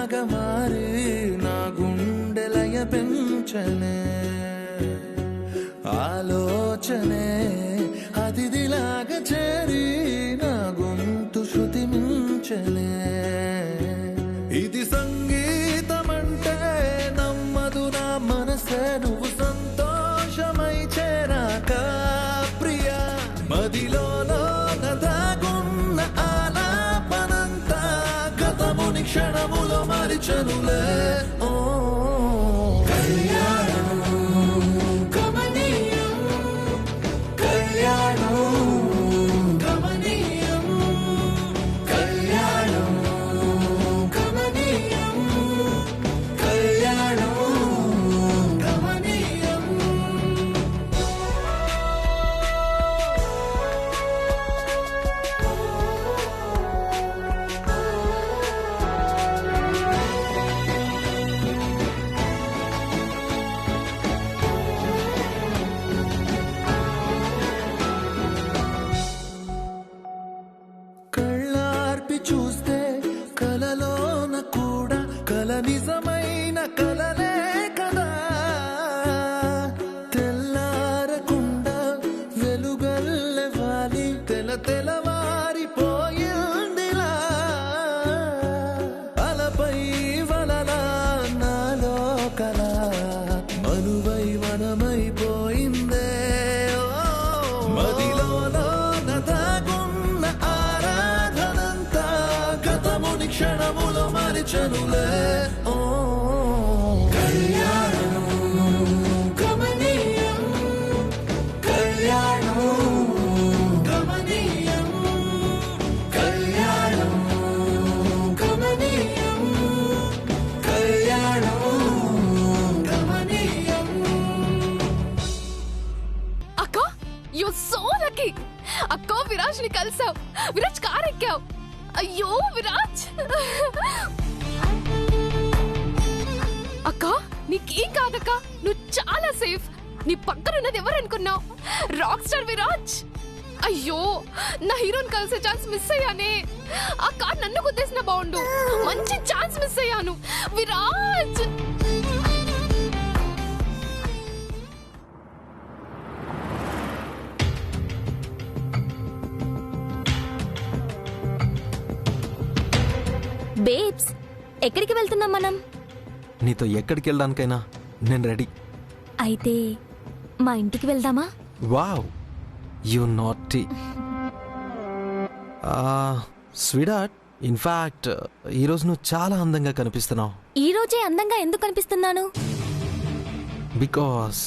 ఊపిరిలాగా మారి నా గుండెలయ పెంచనే ఆలోచనే అతిథిలాగా చేరి నా గొంతు శృతి మించనే ఇది సంగీతమంటే నమ్మదు నా మనసే నువ్వు సంతోషమై చేరాక ప్రియా మదిలో దాగున్న ఆలాపనంతా గతముని క్షణములో మరిచనులే ఓ చూస్తే కలలోన కూడా కల నిజమైన కలలే కదా తెల్లారకుండా వెలుగల్లె వాలి తెలవారిపోయిందిలా అలపై వలలా నాలో కల మనువై వనమైపోయిందే మదిలో క్షణములో మరిచనులే ఓ కళ్యాణం గమనీయం కళ్యాణం గమనీయం కళ్యాణం గమనీయం కళ్యాణం గమనీయం అక్క యు సో లక్కీ అక్క విరాజ్ ని కలిసావు విరాజ్ కార్ ఎక్కావు అయ్యో విరాజ్ అక్క నీకేం కాదక్క నువ్వు చాలా సేఫ్ నీ పక్కన ఉన్నది ఎవరు అనుకున్నావు రాక్ స్టార్ విరాజ్ అయ్యో నా హీరోని కలిసే ఛాన్స్ మిస్ అయ్యానే ఆ కార్ నన్ను గుద్దేసిన బాగుండు మంచి ఛాన్స్ మిస్ అయ్యాను విరాజ్ బేబ్స్ ఎక్కడికి వెళ్తున్నాం మనం నీతో ఎక్కడికి వెళ్ళడానికైనా నేను రెడీ అయితే మా ఇంటికి వెళ్దామా వావ్ యు నాటీ స్వీడార్ట్ ఇన్ఫాక్ట్ ఈరోజు నువ్వు చాలా అందంగా కనిపిస్తున్నావు ఈ రోజే అందంగా ఎందుకు కనిపిస్తున్నాను బికాస్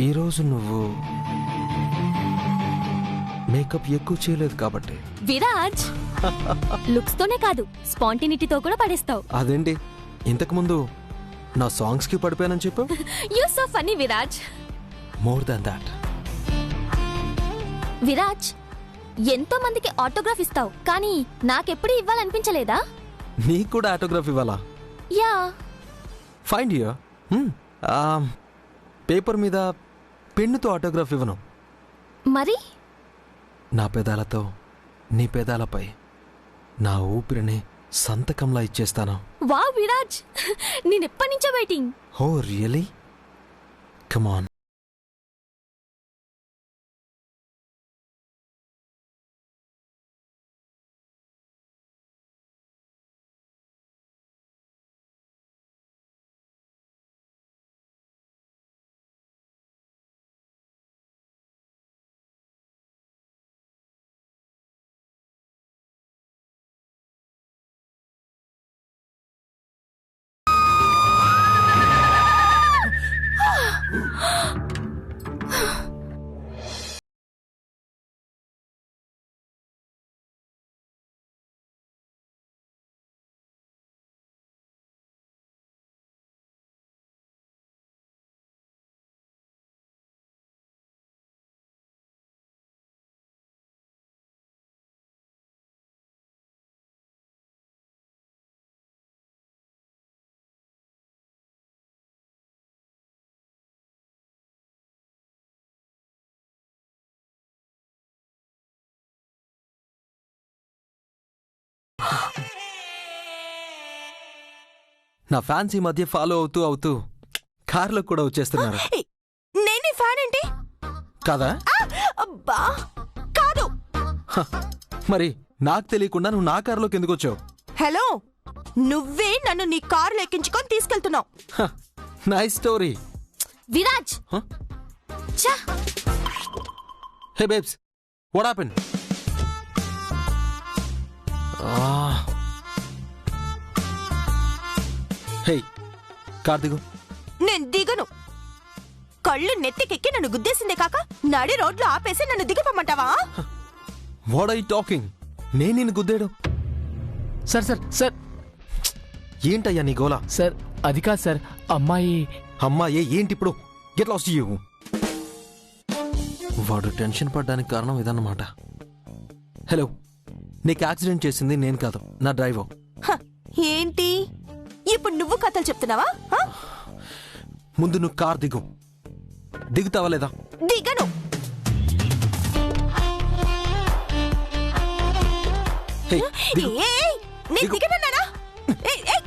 ఈరోజు నువ్వు మేకప్ ఎక్కువ చేయలేదు కాబట్టి విరాజ్ లుక్స్ తోనే కాదు స్పాంటినిటీతో కూడా పడేస్తావు అదేంటి ఇంతకు ముందు నా సాంగ్స్ కి పడిపోయానని చెప్పు you so funny Viraj more than that Viraj ఎంతో మందికి ఆటోగ్రాఫ్ ఇస్తావు కానీ నాకెప్పుడు ఇవ్వాలనిపించలేదా నీకు కూడా ఆటోగ్రాఫ్ ఇవ్వాలా యా ఫైండ్ యూ పేపర్ మీద పెన్నుతో ఆటోగ్రాఫ్ ఇవ్వను మరి నా పెదాలతో నీ పెదాలపై నా ఊపిరిని సంతకంలా ఇచ్చేస్తాను వావ్ విరాజ్ నేనెప్పటి నుంచో waiting oh really come on నా ఫ్యాన్స్ ఈ మధ్య ఫాలో అవుతూ అవుతూ కార్లో కూడా వచ్చేస్తున్నారు. నేనే ఫ్యాన్ ఏంటి? కాదా? అబ్బా కాదు. హ, మరి నాకు తెలియకుండా నువ్వు నా కారులోకి ఎందుకు వచ్చావు? హలో, నువ్వే నన్ను నీ కారులో ఎక్కించుకొని తీసుకెళ్తున్నావు. Nice story. విరాజ్ Huh? ఛా! Hey babes, what happened? Hey, car దిగు. నేను దిగను. కళ్ళు నెత్తికెక్కి నన్ను గుద్దేసిందే కాక నడి రోడ్లో ఆపేసి నన్ను దిగిపోమంటావా? What are you talking? నేను నిన్ను గుద్దేయడం? సార్ సార్ సార్ ఏంటయ్యా నీ గోలా? సార్ అది కాదు సార్, అమ్మాయి. అమ్మాయే ఏంటి ఇప్పుడు? Get lost you. వాడు టెన్షన్ పడ్డానికి కారణం ఇదన్నమాట. హలో, నీకు యాక్సిడెంట్ చేసింది నేను కాదు, నా డ్రైవర్. హ, ఏంటి ఇప్పుడు నువ్వు కథలు చెప్తున్నావా? హ? ముందు నువ్వు కార్ దిగు. దిగుతావా లేదా? దిగను. హే, దిగు. ఏయ్, నేను దిగు. దిగనన్నానా? ఏయ్, ఏయ్,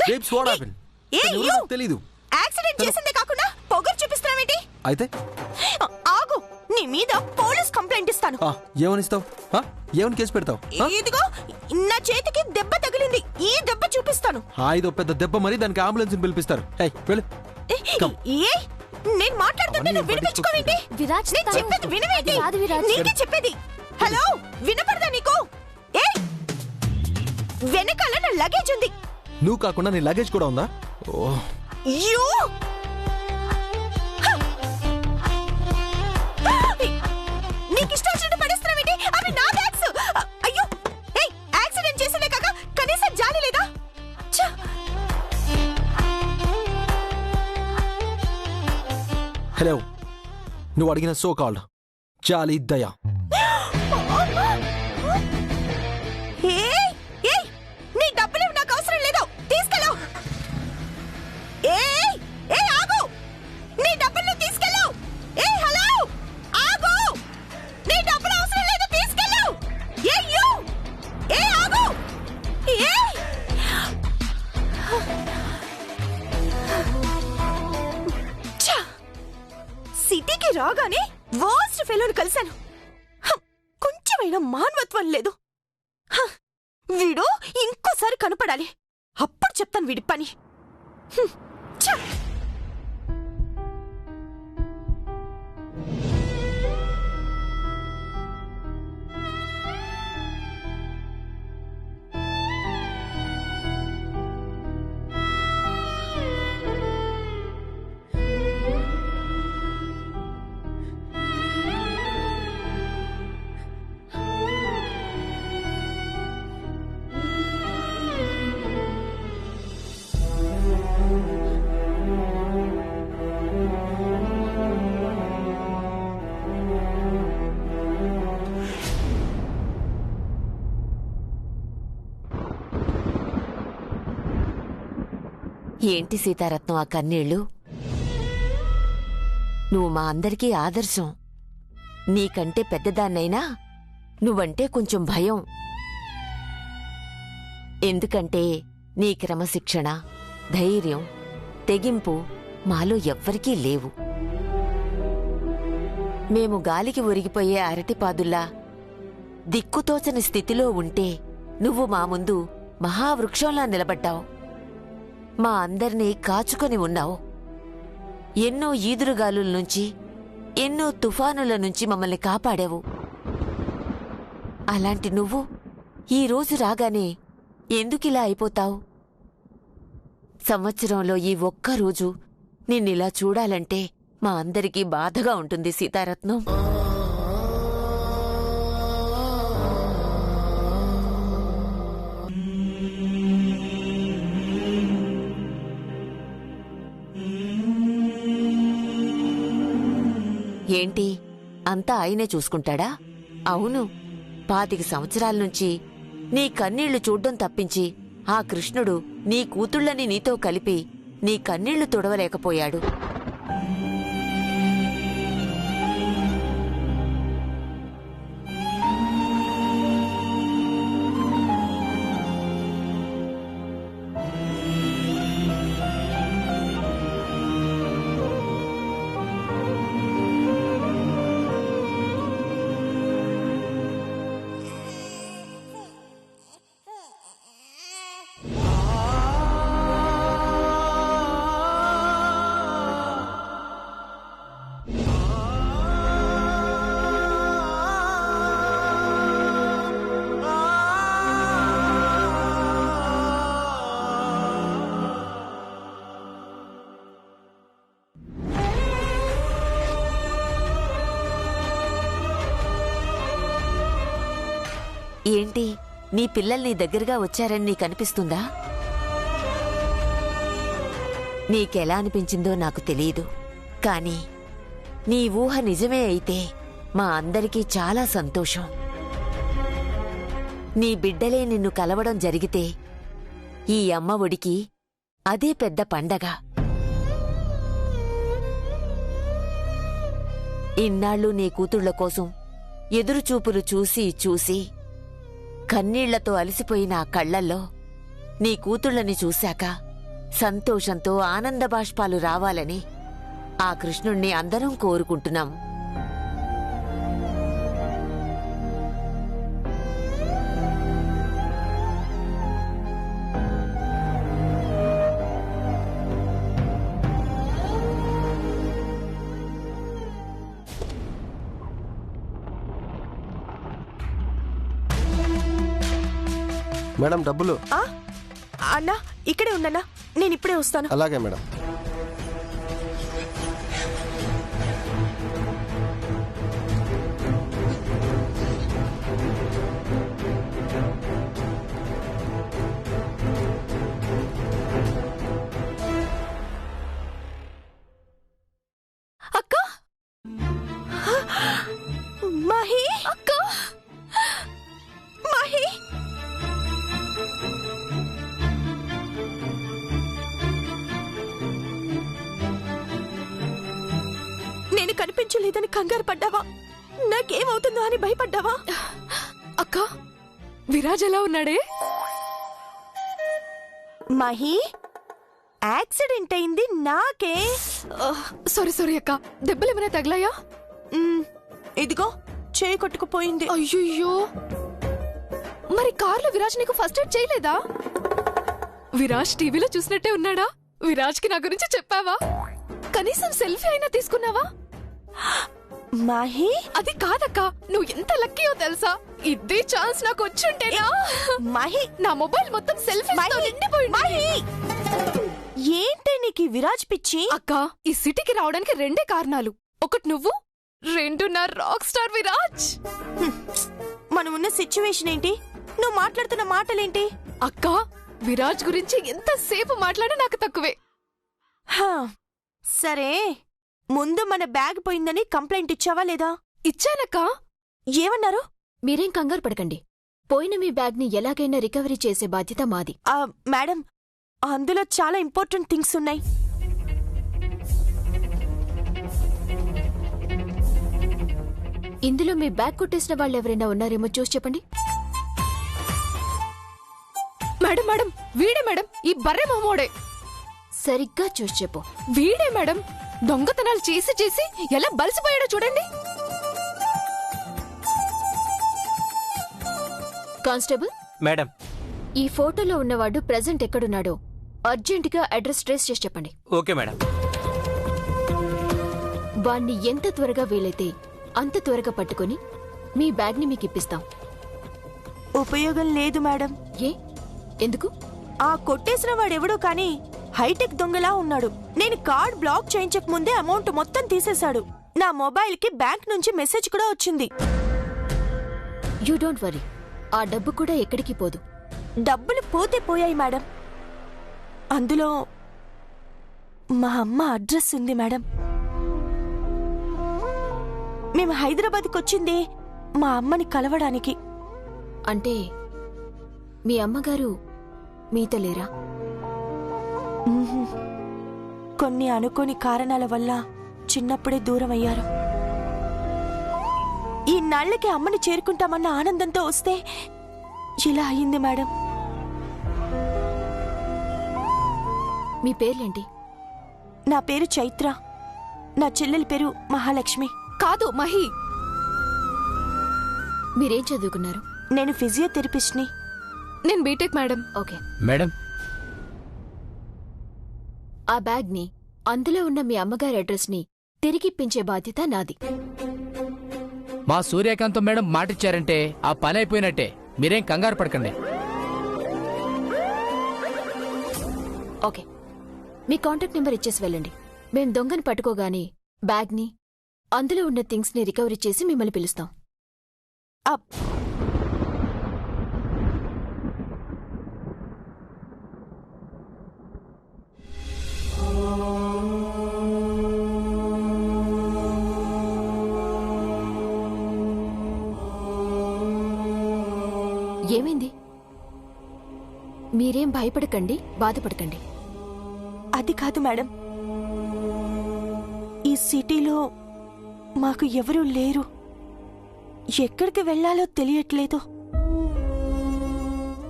Babes, what happened? ఏయ్, ఎవరో you. నాకు తెలీదు. యాక్సిడెంట్ చేసిందే కాకుండా పొగరు చూపిస్తున్నావేంటి? అయితే ఆగు, నీ మీద పోలీస్ కంప్లైంట్ ఇస్తాను. ఏమనిస్తావు? ఏమని కేసు పెడతావు? ఇదిగో నా చేతికి దెబ్బ తగిలింది, ఈ దెబ్బ చూపిస్తాను. ఇదో పెద్ద దెబ్బ, మరి దానికి అంబులెన్స్ పిలిపిస్తారు. హే, వెళ్ళు. Come. ఏ నేను మాట్లాడుతుంటే నువ్వు వినిపించుకోవేంటి? విరాజ్ నేను తను- చెప్పేది వినవేంటి? అది కాదు విరాజ్. నీకే చెప్పేది. హలో, వినపడదా నీకు? ఏయ్, వెనకాల నా లగేజ్ ఉంది. నువ్వు కాకుండా నీ లగేజ్ కూడా ఉందా? ఓ, యూ నీకు ఇష్టం వచ్చినట్టు పడేస్తున్నావేంటి? అవి నా బ్యాగ్స్. అయ్యో, ఏయ్, యాక్సిడెంట్ చేసిందే కాక కనీసం జాలి లేదా? ఛ! హలో, నువ్వు అడిగిన సో కాల్డ్ జాలి దయా. ఏయ్, ఏయ్, నీ డబ్బులు నాకు అవసరం లేదు, తీసుకెళ్ళు. ఏయ్, ఏయ్, ఆగు, నీ డబ్బులు తీసుకెళ్ళు. ఏయ్, హలో, ఆగు, నీ డబ్బులు అవసరం లేదు, తీసుకెళ్ళు. ఏయ్, యూ, ఏయ్, ఆగు, ఏయ్. ఛ! సిటీకి రాగానే వర్స్ట్ ఫెలోని కలిశాను. హ! కొంచెమైనా మానవత్వం లేదు. హ! వీడు ఇంకోసారి కనపడాలి, అప్పుడు చెప్తాను వీడి పని. హ్మ్. ఛ! ఏంటి సీతారత్నం ఆ కన్నీళ్ళు? నువ్వు మా అందరికీ ఆదర్శం. నీకంటే పెద్దదాన్నైనా నువ్వంటే కొంచెం భయం. ఎందుకంటే నీ క్రమశిక్షణ, ధైర్యం, తెగింపు మాలో ఎవ్వరికీ లేవు. మేము గాలికి ఒరిగిపోయే అరటిపాదుల్లా దిక్కుతోచని స్థితిలో ఉంటే నువ్వు మా ముందు మహావృక్షంలా నిలబడ్డావు. మా అందర్నీ కాచుకొని ఉన్నావు. ఎన్నో ఈదురుగాలుల నుంచి, ఎన్నో తుఫానుల నుంచి మమ్మల్ని కాపాడావు. అలాంటి నువ్వు ఈరోజు రాగానే ఎందుకిలా అయిపోతావు? సంవత్సరంలో ఈ ఒక్కరోజు నిన్నిలా చూడాలంటే మా అందరికీ బాధగా ఉంటుంది సీతారత్నం. ఏంటి, అంతా ఆయనే చూసుకుంటాడా? అవును, 25 సంవత్సరాల నుంచి నీ కన్నీళ్లు చూడ్డం తప్పించి ఆ కృష్ణుడు నీ కూతుళ్ళని నీతో కలిపి నీ కన్నీళ్లు తుడవలేకపోయాడు. ఏంటి నీ పిల్లల్ని దగ్గరగా వచ్చారని నీకనిపిస్తుందా? నీకెలా అనిపించిందో నాకు తెలియదు, కానీ నీ ఊహ నిజమే అయితే మా అందరికీ చాలా సంతోషం. నీ బిడ్డలే నిన్ను కలవడం జరిగితే ఈ అమ్మ ఒడికి అదే పెద్ద పండగ. ఇన్నాళ్ళు నీ కూతుళ్ల కోసం ఎదురుచూపులు చూసి చూసి కన్నీళ్లతో అలసిపోయిన ఆ కళ్లల్లో నీ కూతుళ్లని చూశాక సంతోషంతో ఆనందబాష్పాలు రావాలని ఆ కృష్ణుణ్ణి అందరం కోరుకుంటున్నాం. మేడం డబ్బులు. అన్నా ఇక్కడే ఉండన్నా, నేను ఇప్పుడే వస్తాను. అలాగే మేడం. అక్క, మాహి, అక్క, మాహి. నేను కనిపించలేదని కంగారు పడ్డావా? నాకేమవుతుందో అని భయపడ్డావా? అక్క, విరాజ్ ఎలా ఉన్నాడే? మహి, యాక్సిడెంట్ అయింది నాకే. సారీ అక్క, దెబ్బలు ఏమైనా తగిలాయా? ఇదిగో చేయి కొట్టుకుపోయింది. అయ్యో, మరి కార్లో విరాజ్ నీకు ఫస్ట్ ఎయిడ్ చేయలేదా? విరాజ్ టీవీలో చూసినట్టే ఉన్నాడా? విరాజ్ కి నా గురించి చెప్పావా? కనీసం సెల్ఫీ అయినా తీసుకున్నావా? మాహి, అది కాదక్క, నువ్వు ఎంత లక్కీయో తెలుసా? ఇదే ఛాన్స్ నాకు వచ్చుంటేనా? మాహి, నా మొబైల్ మొత్తం సెల్ఫీలతో నిండిపోయింది. మాహి, ఏంటి నీకు విరాజ్ పిచ్చి? అక్క, ఈ సిటీకి రావడానికి రెండే కారణాలు. ఒకటి నువ్వు, రెండు నా రాక్ స్టార్ విరాజ్. మనం ఉన్న సిచ్యువేషన్ ఏంటి? నువ్వు మాట్లాడుతున్న మాటలేంటి? అక్క, విరాజ్ గురించి ఎంతసేపు మాట్లాడి నాకు తక్కువే. హా, సరే, ముందు మన బ్యాగ్ పోయిందని కంప్లైంట్ ఇచ్చావా లేదా? ఇచ్చానక్క. ఏమన్నారు? మీరేం కంగారు పడకండి, పోయిన మీ బ్యాగ్ని ఎలాగైనా రికవరీ చేసే బాధ్యత మాది. మేడం, అందులో చాలా ఇంపార్టెంట్ థింగ్స్ ఉన్నాయి. ఇందులో మీ బ్యాగ్ కొట్టేసిన వాళ్ళు ఎవరైనా ఉన్నారేమో చూసి చెప్పండి. మేడం మేడం, వీడే మేడం, ఈ బర్రె మొమ్మోడే. సరిగ్గా చూసి చెప్పు. వీడే మేడం, దొంగతనాలు చేసి చేసి ఎలా బలిసిపోయాడో చూడండి. Constable madam. ఈ ఫోటోలో ఉన్నవాడు ప్రెజెంట్ ఎక్కడున్నాడో అర్జెంటుగా అడ్రస్ ట్రేస్ చేసి చెప్పండి. Okay madam. వాణ్ణి ఎంత త్వరగా వీలైతే అంత త్వరగా పట్టుకుని మీ బ్యాగ్ని మీకు ఇప్పిస్తాం. ఉపయోగం లేదు మేడం. ఏ, ఎందుకు? ఆ కొట్టేసిన వాడెవడో కానీ హైటెక్ దొంగలా ఉన్నాడు. నేను కార్డ్ బ్లాక్ చేయించక ముందే అమౌంట్ మొత్తం తీసేశాడు. నా మొబైల్ కి బ్యాంక్ నుంచి మెసేజ్ కూడా వచ్చింది. యూ డోంట్ వరీ, ఆ డబ్బు కూడా ఎక్కడికి పోదు. డబ్బులు పోతే పోయాయి మేడం. అందులో మా అమ్మ అడ్రస్ ఉంది మేడం. మేము హైదరాబాద్కి వచ్చింది మా అమ్మని కలవడానికి. అంటే మీ అమ్మగారు మీతో లేరా? కొన్ని అనుకోని కారణాల వల్ల చిన్నప్పుడే దూరం అయ్యారు. ఈ నాళ్లకి అమ్మని చేరుకుంటామన్న ఆనందంతో వస్తే ఇలా అయింది మేడం. మీ పేర్లేంటి? నా పేరు చైత్ర, నా చెల్లెలి పేరు మహాలక్ష్మి. కాదు మహి. మీరేం చదువుకున్నారు? నేను ఫిజియోథెరపిస్ట్ని. నేను బీటెక్ మేడం. ఓకే మేడం, ఆ బ్యాగ్ని, అందులో ఉన్న మీ అమ్మగారి అడ్రస్ని తిరిగిప్పించే బాధ్యత నాది. మా సూర్యకాంతం మేడం మాటిచ్చారంటే ఆ పని అయిపోయినట్టే. మీరేం కంగారు పడకండి. ఓకే, మీ కాంటాక్ట్ నెంబర్ ఇచ్చేసి వెళ్ళండి. మేం దొంగని పట్టుకోగానే బ్యాగ్ని, అందులో ఉన్న థింగ్స్ని రికవరీ చేసి మిమ్మల్ని పిలుస్తాం. ఏమైంది? మీరేం భయపడకండి, బాధపడకండి. అది కాదు మేడం, ఈ సిటీలో మాకు ఎవరూ లేరు. ఎక్కడికి వెళ్ళాలో తెలియట్లేదు.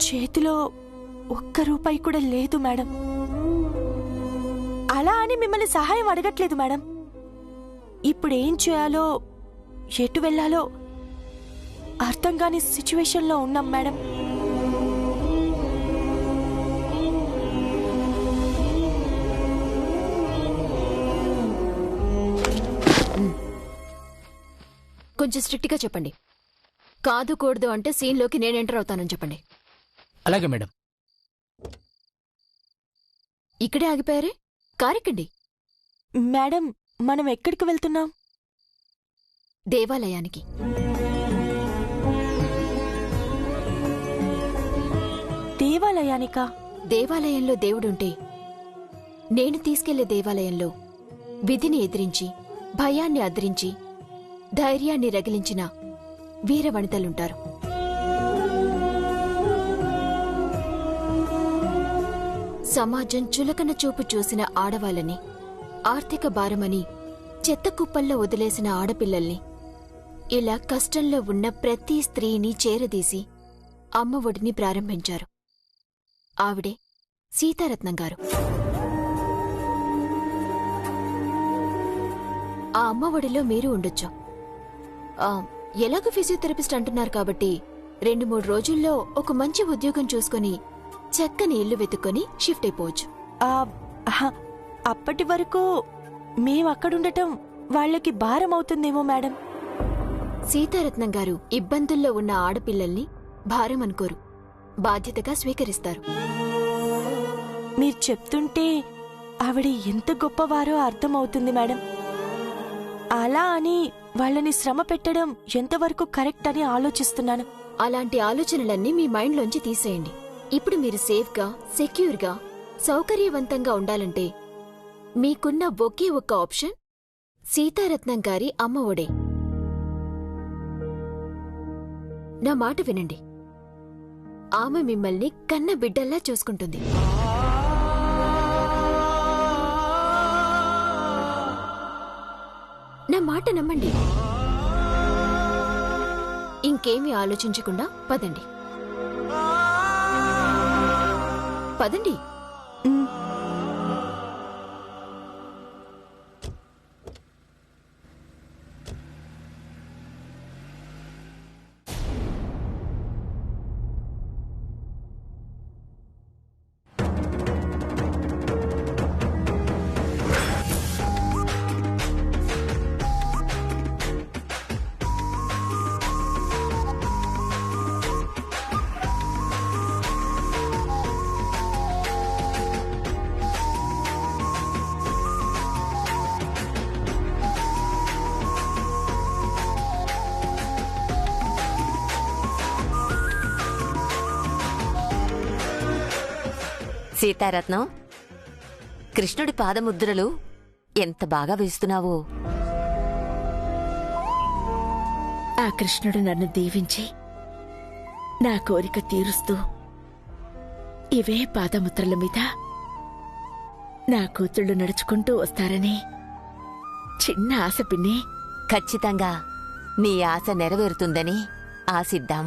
చేతిలో ఒక్క రూపాయి కూడా లేదు మేడం. అలా అని మిమ్మల్ని సహాయం అడగట్లేదు మేడం. ఇప్పుడు ఏం చేయాలో, ఎటు వెళ్ళాలో అర్థం కాని సిచ్యువేషన్లో ఉన్నాం మేడం. కొంచెం స్ట్రిక్ట్గా చెప్పండి. కాదు కూడదు అంటే సీన్లోకి నేను ఎంటర్ అవుతానని చెప్పండి. అలాగే మేడం. ఇక్కడే ఆగిపోయారే, కారెక్కండి. మేడం, మనం ఎక్కడికి వెళ్తున్నాం? దేవాలయానికి. దేవాలయానికా? దేవాలయంలో దేవుడుంటే నేను తీసుకెళ్లే దేవాలయంలో విధిని ఎదిరించి, భయాన్ని అదిరించి, ధైర్యాన్ని రగిలించిన వీరవనితలుంటారు. సమాజం చులకన చూపు చూసిన ఆడవాళ్ళని, ఆర్థిక భారమని చెత్త కుప్పల్లో వదిలేసిన ఆడపిల్లల్ని, ఇలా కష్టంలో ఉన్న ప్రతి స్త్రీని చేరదీసి అమ్మ ఒడిని ప్రారంభించారు. ఆవిడే సీతారత్నం గారు. ఆ అమ్మ ఒడిలో మీరు ఉండొచ్చు. ఎలాగో ఫిజియోథెరపిస్ట్ అంటున్నారు కాబట్టి 2-3 రోజుల్లో ఒక మంచి ఉద్యోగం చూసుకుని చక్కని ఇల్లు వెతుక్కొని షిఫ్ట్ అయిపోవచ్చు. అప్పటి వరకు మేం అక్కడుండటం వాళ్ళకి భారం అవుతుందేమో మేడం. సీతారత్నం గారు ఇబ్బందుల్లో ఉన్న ఆడపిల్లల్ని భారం అనుకోరు, బాధ్యతగా స్వీకరిస్తారు. మీరు చెప్తుంటే ఆవిడ ఎంత గొప్పవారో అర్థమవుతుంది మేడం. అలా అని వాళ్ళని శ్రమ పెట్టడం ఎంతవరకు కరెక్ట్ అని ఆలోచిస్తున్నాను. అలాంటి ఆలోచనలన్నీ మీ మైండ్లోంచి తీసేయండి. ఇప్పుడు మీరు సేఫ్గా, సెక్యూర్గా, సౌకర్యవంతంగా ఉండాలంటే మీకున్న ఒకే ఒక్క ఆప్షన్ సీతారత్నం గారి అమ్మ ఒడే. నా మాట వినండి. ఆమె మిమ్మల్ని కన్న బిడ్డల్లా చూసుకుంటుంది. నా మాట నమ్మండి. ఇంకేమీ ఆలోచించకుండా పదండి. పదండి. సీతారత్నం, కృష్ణుడి పాదముద్రలు ఎంత బాగా వేస్తున్నావో. ఆ కృష్ణుడు నన్ను దీవించి నా కోరిక తీరుస్తూ ఇవే పాదముద్రల మీద నా కూతుళ్ళు నడుచుకుంటూ వస్తారని చిన్న ఆశ పిన్ని. ఖచ్చితంగా నీ ఆశ నెరవేరుతుందని ఆశిద్దాం.